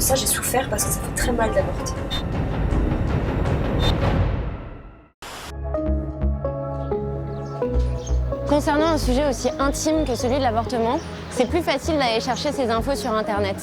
ça, j'ai souffert parce que ça fait très mal d'avorter. Concernant un sujet aussi intime que celui de l'avortement, c'est plus facile d'aller chercher ces infos sur Internet.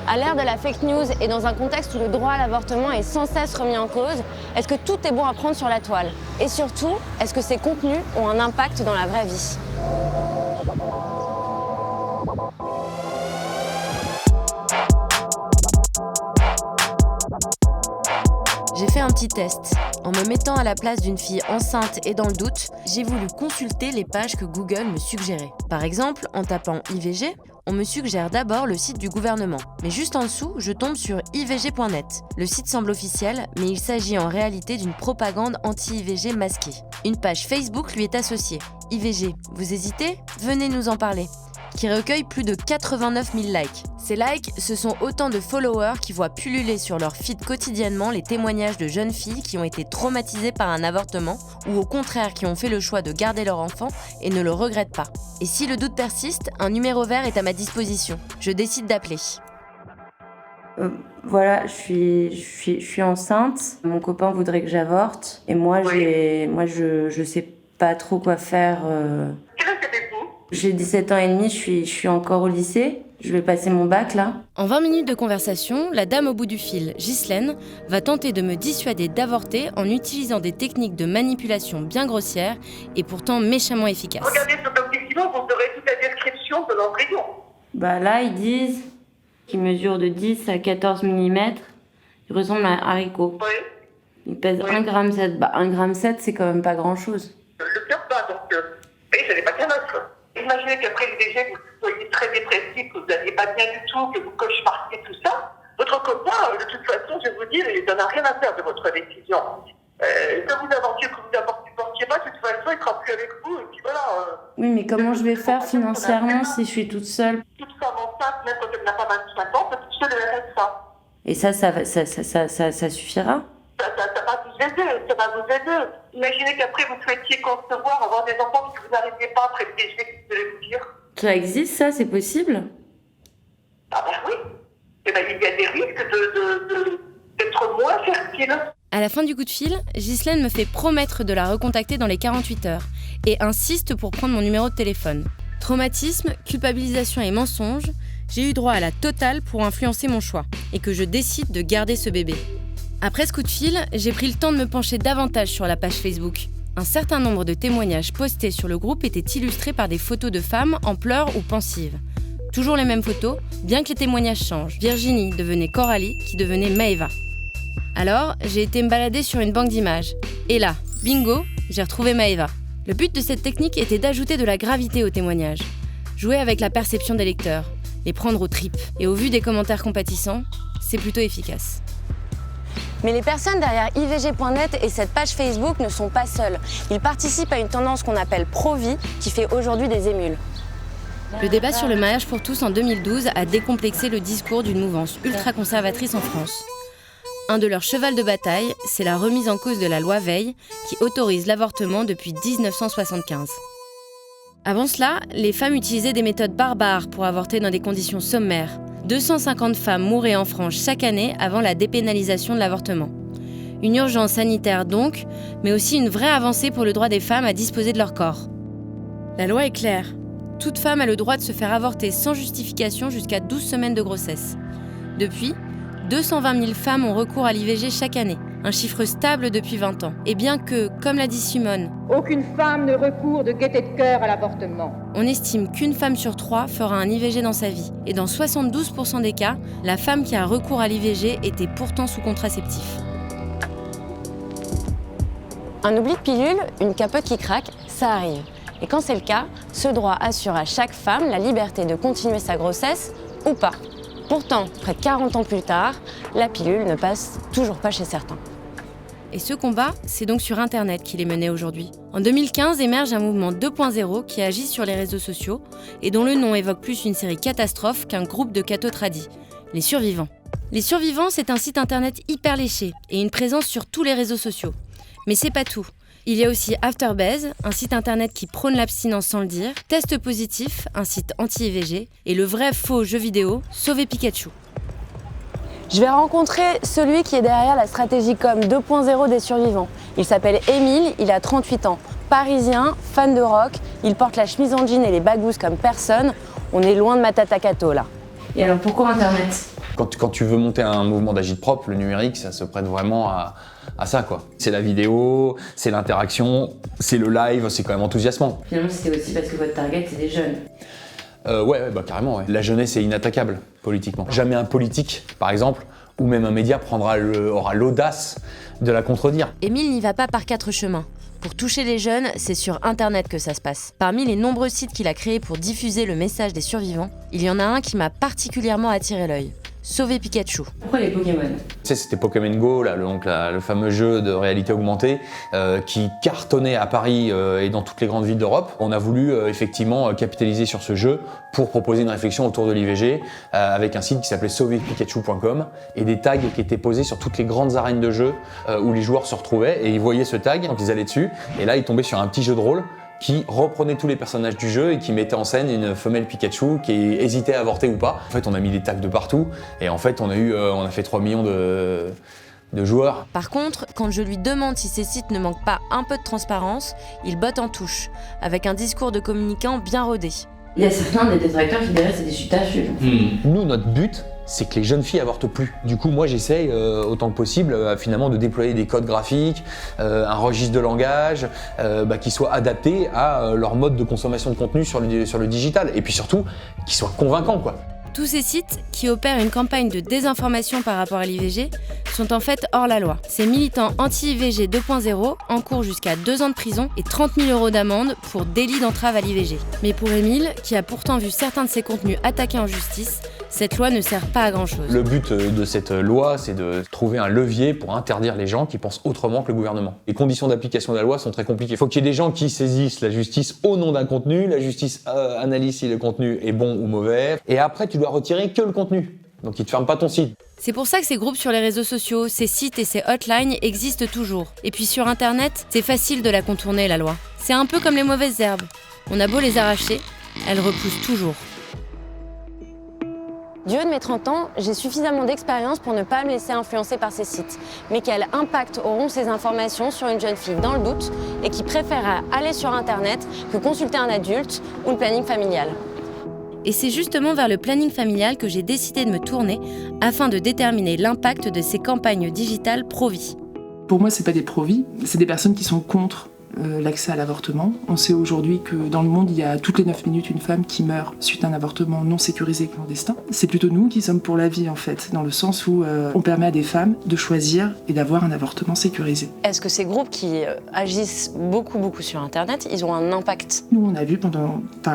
À l'ère de la fake news et dans un contexte où le droit à l'avortement est sans cesse remis en cause, est-ce que tout est bon à prendre sur la toile? Et surtout, est-ce que ces contenus ont un impact dans la vraie vie? J'ai fait un petit test. En me mettant à la place d'une fille enceinte et dans le doute, j'ai voulu consulter les pages que Google me suggérait. Par exemple, en tapant IVG, on me suggère d'abord le site du gouvernement. Mais juste en dessous, je tombe sur ivg.net. Le site semble officiel, mais il s'agit en réalité d'une propagande anti-IVG masquée. Une page Facebook lui est associée. IVG, vous hésitez? Venez nous en parler. Qui recueille plus de 89 000 likes. Ces likes, ce sont autant de followers qui voient pulluler sur leur feed quotidiennement les témoignages de jeunes filles qui ont été traumatisées par un avortement ou au contraire qui ont fait le choix de garder leur enfant et ne le regrettent pas. Et si le doute persiste, un numéro vert est à ma disposition. Je décide d'appeler. Voilà, je suis enceinte. Mon copain voudrait que j'avorte et moi, je sais pas trop quoi faire. J'ai 17 ans et demi, je suis encore au lycée. Je vais passer mon bac là. En 20 minutes de conversation, la dame au bout du fil, Ghislaine, va tenter de me dissuader d'avorter en utilisant des techniques de manipulation bien grossières et pourtant méchamment efficaces. Regardez ce document, vous aurez toute la description de l'embryon. Là, ils disent qu'il mesure de 10 à 14 mm. Il ressemble à un haricot. Oui. Il pèse 1,7 g. 1,7 g, c'est quand même pas grand-chose. Le cœur bat, donc... Et ce n'est pas qu'un autre. Imaginez qu'après l'IVG, vous soyez très dépressif, que vous n'alliez pas bien du tout, que vous cauchemardiez tout ça. Votre copain, de toute façon, je vais vous dire, il n'en a rien à faire de votre décision. Que vous avortiez, que vous n'avortiez pas, de toute façon, il ne sera plus avec vous, et puis voilà. Oui, mais comment je vais faire financièrement si je suis toute seule? Toute femme enceinte, même quand elle n'a pas 25 ans, peut toute seule le RSA. Et ça suffira? Ça va vous aider. Imaginez qu'après vous souhaitiez concevoir, avoir des enfants, que vous n'arriviez pas après le DG, je vais vous dire. Ça existe, ça? C'est possible? Ah oui. Il y a des risques d'être moins fertile. À la fin du coup de fil, Ghislaine me fait promettre de la recontacter dans les 48 heures et insiste pour prendre mon numéro de téléphone. Traumatisme, culpabilisation et mensonge, j'ai eu droit à la totale pour influencer mon choix et que je décide de garder ce bébé. Après ce coup de fil, j'ai pris le temps de me pencher davantage sur la page Facebook. Un certain nombre de témoignages postés sur le groupe étaient illustrés par des photos de femmes en pleurs ou pensives. Toujours les mêmes photos, bien que les témoignages changent. Virginie devenait Coralie, qui devenait Maëva. Alors, j'ai été me balader sur une banque d'images. Et là, bingo, j'ai retrouvé Maëva. Le but de cette technique était d'ajouter de la gravité aux témoignages. Jouer avec la perception des lecteurs, les prendre aux tripes. Et au vu des commentaires compatissants, c'est plutôt efficace. Mais les personnes derrière ivg.net et cette page Facebook ne sont pas seules. Ils participent à une tendance qu'on appelle pro-vie, qui fait aujourd'hui des émules. Le débat sur le mariage pour tous en 2012 a décomplexé le discours d'une mouvance ultra-conservatrice en France. Un de leurs chevals de bataille, c'est la remise en cause de la loi Veil, qui autorise l'avortement depuis 1975. Avant cela, les femmes utilisaient des méthodes barbares pour avorter dans des conditions sommaires. 250 femmes mouraient en France chaque année avant la dépénalisation de l'avortement. Une urgence sanitaire donc, mais aussi une vraie avancée pour le droit des femmes à disposer de leur corps. La loi est claire. Toute femme a le droit de se faire avorter sans justification jusqu'à 12 semaines de grossesse. Depuis, 220 000 femmes ont recours à l'IVG chaque année, un chiffre stable depuis 20 ans. Et bien que, comme l'a dit Simone, aucune femme ne recourt de gaieté de cœur à l'avortement. On estime qu'une femme sur 3 fera un IVG dans sa vie. Et dans 72% des cas, la femme qui a recours à l'IVG était pourtant sous contraceptif. Un oubli de pilule, une capote qui craque, ça arrive. Et quand c'est le cas, ce droit assure à chaque femme la liberté de continuer sa grossesse ou pas. Pourtant, près de 40 ans plus tard, la pilule ne passe toujours pas chez certains. Et ce combat, c'est donc sur Internet qu'il est mené aujourd'hui. En 2015 émerge un mouvement 2.0 qui agit sur les réseaux sociaux et dont le nom évoque plus une série catastrophe qu'un groupe de cathos tradis, les Survivants. Les Survivants, c'est un site internet hyper léché et une présence sur tous les réseaux sociaux. Mais c'est pas tout. Il y a aussi AfterBuzz, un site internet qui prône l'abstinence sans le dire, Test Positif, un site anti-IVG, et le vrai faux jeu vidéo, Sauver Pikachu. Je vais rencontrer celui qui est derrière la stratégie com 2.0 des survivants. Il s'appelle Émile, il a 38 ans. Parisien, fan de rock, il porte la chemise en jean et les bagous comme personne. On est loin de Matata Cato là. Et alors pourquoi Internet ? Quand tu veux monter un mouvement d'agite-prop, le numérique, ça se prête vraiment à ça, quoi. C'est la vidéo, c'est l'interaction, c'est le live, c'est quand même enthousiasmant. Finalement, c'était aussi parce que votre target, c'est des jeunes. Ouais, carrément, ouais. La jeunesse est inattaquable, politiquement. Jamais un politique, par exemple, ou même un média aura l'audace de la contredire. Émile n'y va pas par 4 chemins. Pour toucher les jeunes, c'est sur Internet que ça se passe. Parmi les nombreux sites qu'il a créés pour diffuser le message des survivants, il y en a un qui m'a particulièrement attiré l'œil. Sauver Pikachu. Pourquoi les Pokémon ? Tu sais, c'était Pokémon Go, là, le fameux jeu de réalité augmentée qui cartonnait à Paris et dans toutes les grandes villes d'Europe. On a voulu effectivement capitaliser sur ce jeu pour proposer une réflexion autour de l'IVG avec un site qui s'appelait sauverpikachu.com et des tags qui étaient posés sur toutes les grandes arènes de jeu où les joueurs se retrouvaient et ils voyaient ce tag, donc ils allaient dessus et là ils tombaient sur un petit jeu de rôle qui reprenait tous les personnages du jeu et qui mettait en scène une femelle Pikachu qui hésitait à avorter ou pas. En fait, on a mis des tags de partout et en fait, on a fait 3 millions de joueurs. Par contre, quand je lui demande si ces sites ne manquent pas un peu de transparence, il botte en touche, avec un discours de communicant bien rodé. Il y a certains des détracteurs qui diraient que c'est des subterfuges. Nous, notre but, c'est que les jeunes filles avortent plus. Du coup, moi, j'essaye autant que possible finalement de déployer des codes graphiques, un registre de langage qui soit adapté à leur mode de consommation de contenu sur le digital et puis surtout qui soit convaincant, quoi. Tous ces sites, qui opèrent une campagne de désinformation par rapport à l'IVG, sont en fait hors la loi. Ces militants anti-IVG 2.0 encourent jusqu'à 2 ans de prison et 30 000 € d'amende pour délit d'entrave à l'IVG. Mais pour Émile, qui a pourtant vu certains de ses contenus attaqués en justice, cette loi ne sert pas à grand-chose. Le but de cette loi, c'est de trouver un levier pour interdire les gens qui pensent autrement que le gouvernement. Les conditions d'application de la loi sont très compliquées. Il faut qu'il y ait des gens qui saisissent la justice au nom d'un contenu, la justice analyse si le contenu est bon ou mauvais, et après tu dois retirer que le contenu. Donc ils te ferment pas ton site. C'est pour ça que ces groupes sur les réseaux sociaux, ces sites et ces hotlines existent toujours. Et puis sur Internet, c'est facile de la contourner, la loi. C'est un peu comme les mauvaises herbes. On a beau les arracher, elles repoussent toujours. Du haut de mes 30 ans, j'ai suffisamment d'expérience pour ne pas me laisser influencer par ces sites. Mais quel impact auront ces informations sur une jeune fille dans le doute et qui préférera aller sur Internet que consulter un adulte ou le planning familial ? Et c'est justement vers le planning familial que j'ai décidé de me tourner afin de déterminer l'impact de ces campagnes digitales pro-vie. Pour moi, c'est pas des pro-vie, c'est des personnes qui sont contre l'accès à l'avortement. On sait aujourd'hui que dans le monde, il y a toutes les 9 minutes une femme qui meurt suite à un avortement non sécurisé clandestin. C'est plutôt nous qui sommes pour la vie en fait, dans le sens où on permet à des femmes de choisir et d'avoir un avortement sécurisé. Est-ce que ces groupes qui agissent beaucoup sur Internet, ils ont un impact ? Nous, on a vu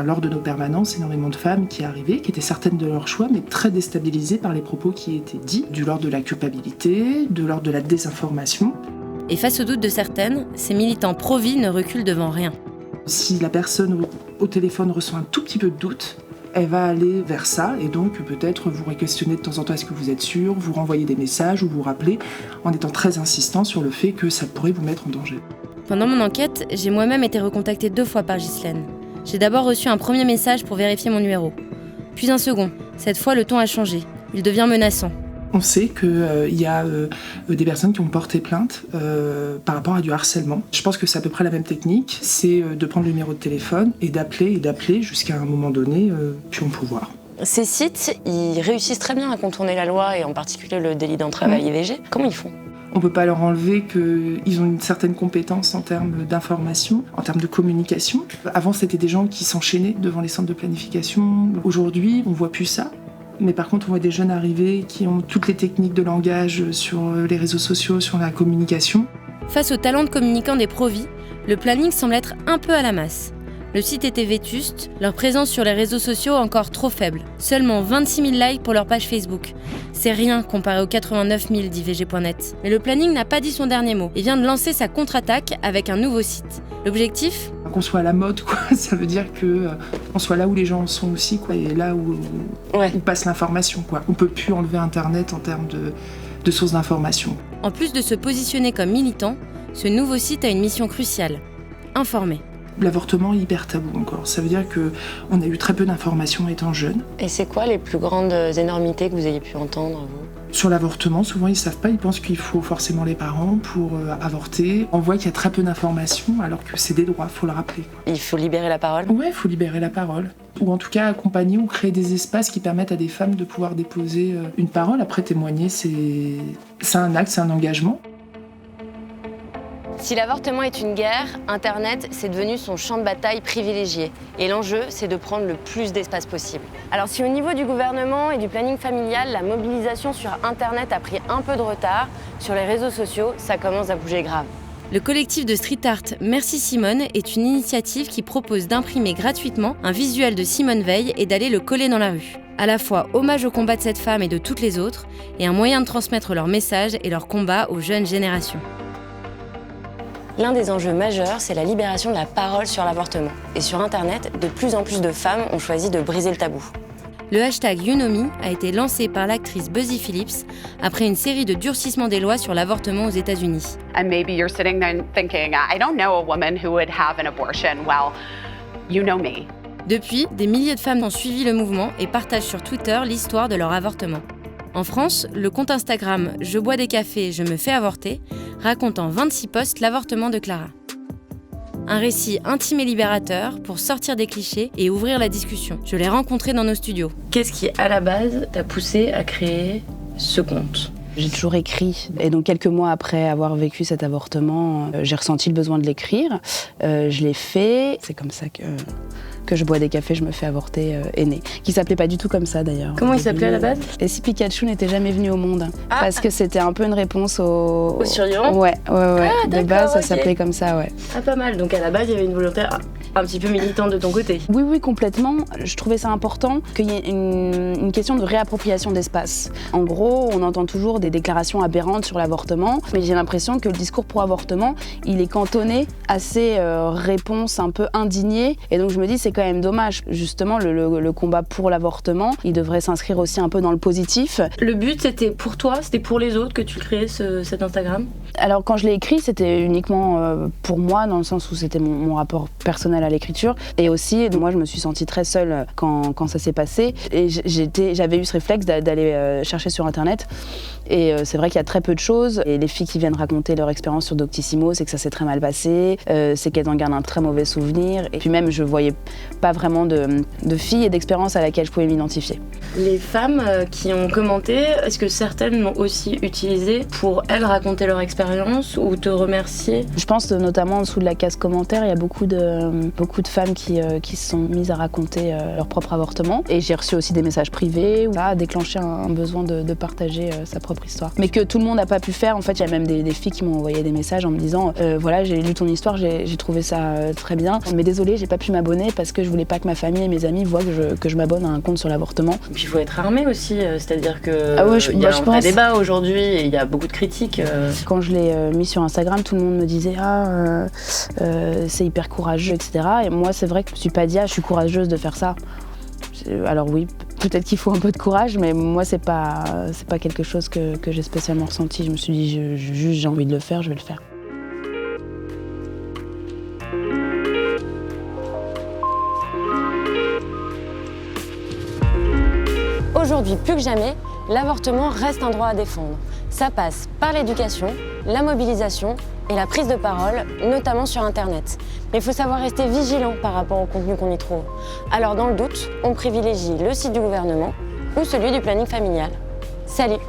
lors de nos permanences énormément de femmes qui arrivaient, qui étaient certaines de leur choix, mais très déstabilisées par les propos qui étaient dits, de l'ordre de la culpabilité, de l'ordre de la désinformation. Et face au doute de certaines, ces militants pro-vie ne reculent devant rien. Si la personne au téléphone ressent un tout petit peu de doute, elle va aller vers ça et donc peut-être vous questionner de temps en temps, est-ce que vous êtes sûr, vous renvoyer des messages ou vous rappeler en étant très insistant sur le fait que ça pourrait vous mettre en danger. Pendant mon enquête, j'ai moi-même été recontactée 2 fois par Ghislaine. J'ai d'abord reçu un premier message pour vérifier mon numéro. Puis un second. Cette fois, le ton a changé. Il devient menaçant. On sait qu'il y a des personnes qui ont porté plainte par rapport à du harcèlement. Je pense que c'est à peu près la même technique, c'est de prendre le numéro de téléphone et d'appeler jusqu'à un moment donné, puis on peut voir. Ces sites, ils réussissent très bien à contourner la loi et en particulier le délit d'entrave à l'IVG. Comment ils font ? On ne peut pas leur enlever qu'ils ont une certaine compétence en termes d'information, en termes de communication. Avant, c'était des gens qui s'enchaînaient devant les centres de planification. Aujourd'hui, on ne voit plus ça. Mais par contre, on voit des jeunes arriver qui ont toutes les techniques de langage sur les réseaux sociaux, sur la communication. Face au talent de communicants des pro-vie, le planning semble être un peu à la masse. Le site était vétuste, leur présence sur les réseaux sociaux encore trop faible. Seulement 26 000 likes pour leur page Facebook. C'est rien comparé aux 89 000 d'IVG.net. Mais le planning n'a pas dit son dernier mot et vient de lancer sa contre-attaque avec un nouveau site. L'objectif ? Qu'on soit à la mode, quoi. Ça veut dire qu'on soit là où les gens sont aussi, quoi, et là où passe l'information, quoi. On peut plus enlever Internet en termes de sources d'information. En plus de se positionner comme militant, ce nouveau site a une mission cruciale : informer. L'avortement est hyper tabou encore. Ça veut dire qu'on a eu très peu d'informations étant jeune. Et c'est quoi les plus grandes énormités que vous ayez pu entendre, vous ? Sur l'avortement, souvent ils savent pas, ils pensent qu'il faut forcément les parents pour avorter. On voit qu'il y a très peu d'informations alors que c'est des droits, faut le rappeler. Il faut libérer la parole ? Ouais, il faut libérer la parole. Ou en tout cas accompagner ou créer des espaces qui permettent à des femmes de pouvoir déposer une parole. Après témoigner, c'est un acte, c'est un engagement. Si l'avortement est une guerre, Internet, c'est devenu son champ de bataille privilégié. Et l'enjeu, c'est de prendre le plus d'espace possible. Alors si au niveau du gouvernement et du planning familial, la mobilisation sur Internet a pris un peu de retard, sur les réseaux sociaux, ça commence à bouger grave. Le collectif de street art Merci Simone est une initiative qui propose d'imprimer gratuitement un visuel de Simone Veil et d'aller le coller dans la rue. À la fois hommage au combat de cette femme et de toutes les autres, et un moyen de transmettre leur message et leur combat aux jeunes générations. L'un des enjeux majeurs, c'est la libération de la parole sur l'avortement. Et sur Internet, de plus en plus de femmes ont choisi de briser le tabou. Le hashtag YouKnowMe a été lancé par l'actrice Buzzy Phillips après une série de durcissements des lois sur l'avortement aux États-Unis. And maybe you're sitting there thinking, I don't know a woman who would have an abortion. Well, you know me. Depuis, des milliers de femmes ont suivi le mouvement et partagent sur Twitter l'histoire de leur avortement. En France, le compte Instagram « Je bois des cafés, je me fais avorter » raconte en 26 posts l'avortement de Clara. Un récit intime et libérateur pour sortir des clichés et ouvrir la discussion. Je l'ai rencontré dans nos studios. Qu'est-ce qui, à la base, t'a poussé à créer ce compte ? J'ai toujours écrit. Et donc, quelques mois après avoir vécu cet avortement, j'ai ressenti le besoin de l'écrire. Je l'ai fait. C'est comme ça que Je bois des cafés, je me fais avorter est né. Qui s'appelait pas du tout comme ça, d'ailleurs. Comment il s'appelait à la base ? Et si Pikachu n'était jamais venu au monde. Parce que c'était un peu une réponse au survivant ? Ouais. Ah, de base, ça s'appelait comme ça, ouais. Ah, pas mal. Donc, à la base, il y avait une volonté un petit peu militante de ton côté. Oui, complètement. Je trouvais ça important qu'il y ait une question de réappropriation d'espace. En gros, on entend toujours des déclarations aberrantes sur l'avortement, mais j'ai l'impression que le discours pro-avortement, il est cantonné à ces réponses un peu indignées. Et donc je me dis, c'est quand même dommage. Justement, le combat pour l'avortement, il devrait s'inscrire aussi un peu dans le positif. Le but, c'était pour toi, c'était pour les autres que tu créais cet Instagram ? Alors quand je l'ai écrit, c'était uniquement pour moi, dans le sens où c'était mon rapport personnel à l'écriture. Et aussi, moi, je me suis sentie très seule quand ça s'est passé. Et j'avais eu ce réflexe d'aller chercher sur Internet. Et c'est vrai qu'il y a très peu de choses. Et les filles qui viennent raconter leur expérience sur Doctissimo, c'est que ça s'est très mal passé, c'est qu'elles en gardent un très mauvais souvenir. Et puis même, je voyais pas vraiment de filles et d'expériences à laquelle je pouvais m'identifier. Les femmes qui ont commenté, est-ce que certaines l'ont aussi utilisé pour elles raconter leur expérience ou te remercier ? Je pense notamment en dessous de la case commentaire, il y a beaucoup de femmes qui se sont mises à raconter leur propre avortement. Et j'ai reçu aussi des messages privés, ça a déclenché un besoin de partager sa propre histoire. Mais que tout le monde n'a pas pu faire. En fait, il y a même des filles qui m'ont envoyé des messages en me disant voilà, j'ai lu ton histoire, j'ai trouvé ça très bien, mais désolée, j'ai pas pu m'abonner parce que je voulais pas que ma famille et mes amis voient que je m'abonne à un compte sur l'avortement. Et puis il faut être armé aussi, c'est-à-dire que il y a un vrai débat aujourd'hui et il y a beaucoup de critiques. Quand je l'ai mis sur Instagram, tout le monde me disait c'est hyper courageux, etc. Et moi, c'est vrai que je me suis pas dit je suis courageuse de faire ça. Alors oui, peut-être qu'il faut un peu de courage, mais moi c'est pas quelque chose que j'ai spécialement ressenti. Je me suis dit juste j'ai envie de le faire, je vais le faire. Aujourd'hui, plus que jamais, l'avortement reste un droit à défendre. Ça passe par l'éducation, la mobilisation et la prise de parole, notamment sur Internet. Mais il faut savoir rester vigilant par rapport au contenu qu'on y trouve. Alors dans le doute, on privilégie le site du gouvernement ou celui du planning familial. Salut!